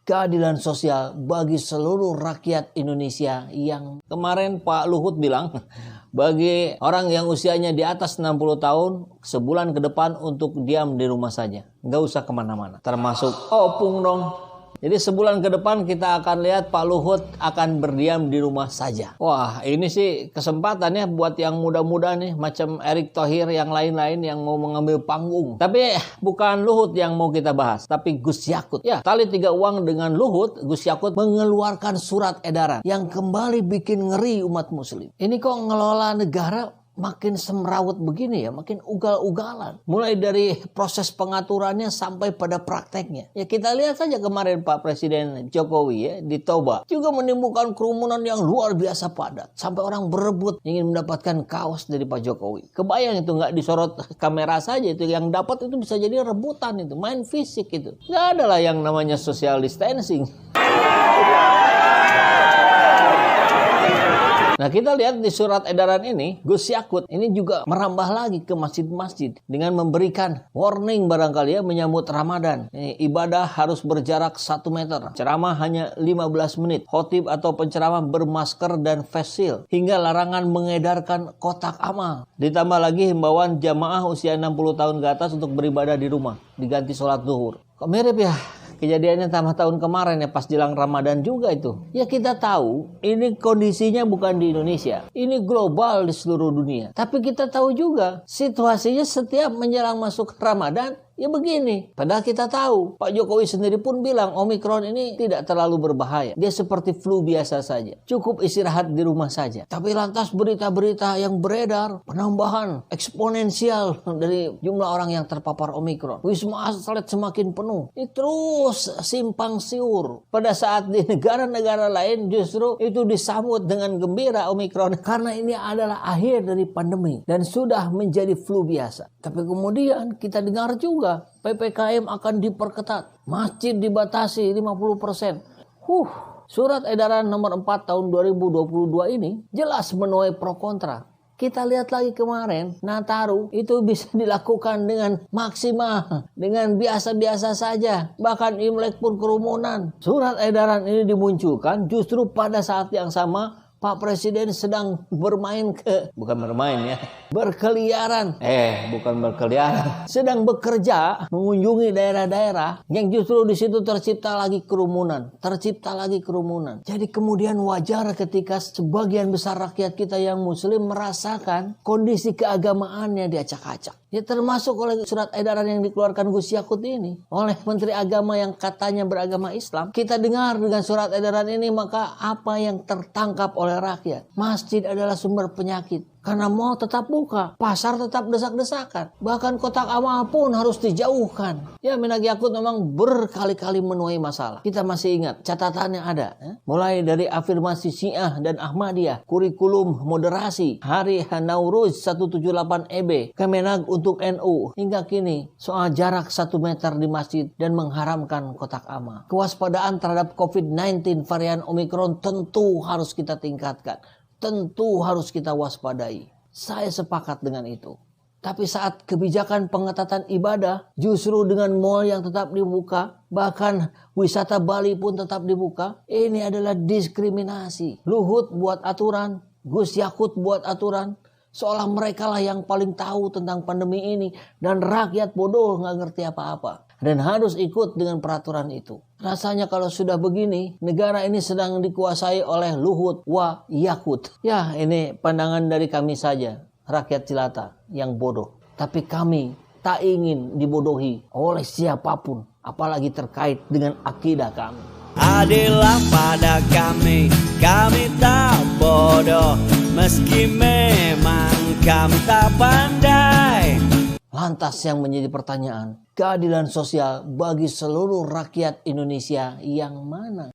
keadilan sosial bagi seluruh rakyat Indonesia yang kemarin Pak Luhut bilang bagi orang yang usianya di atas 60 tahun sebulan ke depan untuk diam di rumah saja, nggak usah kemana-mana, termasuk opung dong. Jadi sebulan ke depan kita akan lihat Pak Luhut akan berdiam di rumah saja. Wah, ini sih kesempatannya buat yang muda-muda nih, macam Erick Thohir yang lain-lain yang mau mengambil panggung. Tapi bukan Luhut yang mau kita bahas, tapi Gus Yakut. Ya, tali tiga uang dengan Luhut, Gus Yakut mengeluarkan surat edaran yang kembali bikin ngeri umat muslim. Ini kok ngelola negara makin semrawut begini ya, makin ugal-ugalan. Mulai dari proses pengaturannya sampai pada prakteknya. Ya kita lihat saja kemarin Pak Presiden Jokowi ya di Toba juga menimbulkan kerumunan yang luar biasa padat. Sampai orang berebut ingin mendapatkan kaos dari Pak Jokowi. Kebayang itu nggak disorot kamera saja, itu yang dapat itu bisa jadi rebutan, itu main fisik itu. Nggak ada lah yang namanya social distancing. Nah kita lihat di surat edaran ini, Gus Yakut ini juga merambah lagi ke masjid-masjid dengan memberikan warning barangkali ya menyambut Ramadan. Ibadah harus berjarak 1 meter, ceramah hanya 15 menit, khotib atau penceramah bermasker dan face shield, hingga larangan mengedarkan kotak amal. Ditambah lagi himbauan jamaah usia 60 tahun ke atas untuk beribadah di rumah, diganti sholat zuhur. Kok mirip ya? Kejadiannya sama tahun kemarin ya, pas jelang Ramadan juga itu. Ya kita tahu ini kondisinya bukan di Indonesia. Ini global di seluruh dunia. Tapi kita tahu juga situasinya setiap menjelang masuk Ramadan ya begini. Padahal kita tahu Pak Jokowi sendiri pun bilang Omikron ini tidak terlalu berbahaya. Dia seperti flu biasa saja. Cukup istirahat di rumah saja. Tapi lantas berita-berita yang beredar, penambahan eksponensial dari jumlah orang yang terpapar Omikron. Wisma Atlet semakin penuh. Itu terus simpang siur. Pada saat di negara-negara lain justru itu disambut dengan gembira Omikron. Karena ini adalah akhir dari pandemi. Dan sudah menjadi flu biasa. Tapi kemudian kita dengar juga PPKM akan diperketat. Masjid dibatasi 50%. Surat edaran nomor 4 tahun 2022 ini jelas menuai pro kontra. Kita lihat lagi kemarin, Nataru itu bisa dilakukan dengan maksimal, dengan biasa-biasa saja. Bahkan Imlek pun kerumunan. Surat edaran ini dimunculkan justru pada saat yang sama Pak Presiden sedang berkeliaran. Sedang bekerja mengunjungi daerah-daerah yang justru di situ tercipta lagi kerumunan. Jadi kemudian wajar ketika sebagian besar rakyat kita yang muslim merasakan kondisi keagamaannya diacak-acak. Ya termasuk oleh surat edaran yang dikeluarkan Gus Yakut ini oleh Menteri Agama yang katanya beragama Islam. Kita dengar dengan surat edaran ini, maka apa yang tertangkap oleh rakyat? Masjid adalah sumber penyakit. Karena mal tetap buka, pasar tetap desak-desakan. Bahkan kotak amal pun harus dijauhkan. Ya Menak Yakut memang berkali-kali menuai masalah. Kita masih ingat, catatannya ada. Mulai dari afirmasi Syiah dan Ahmadiyah, kurikulum moderasi, Hari Nauruz 178 EB, Kemenag untuk NU. Hingga kini, soal jarak 1 meter di masjid dan mengharamkan kotak amal. Kewaspadaan terhadap COVID-19 varian Omikron tentu harus kita tingkatkan. Tentu harus kita waspadai. Saya sepakat dengan itu. Tapi saat kebijakan pengetatan ibadah, justru dengan mal yang tetap dibuka, bahkan wisata Bali pun tetap dibuka, ini adalah diskriminasi. Luhut buat aturan, Gus Yakut buat aturan, seolah mereka lah yang paling tahu tentang pandemi ini, dan rakyat bodoh nggak ngerti apa-apa. Dan harus ikut dengan peraturan itu. Rasanya kalau sudah begini, negara ini sedang dikuasai oleh Luhut wa Yakut. Ya, ini pandangan dari kami saja, rakyat jelata yang bodoh. Tapi kami tak ingin dibodohi oleh siapapun, apalagi terkait dengan akidah kami. Adillah pada kami tak bodoh, meski memang kami tak pandai. Lantas yang menjadi pertanyaan, keadilan sosial bagi seluruh rakyat Indonesia yang mana?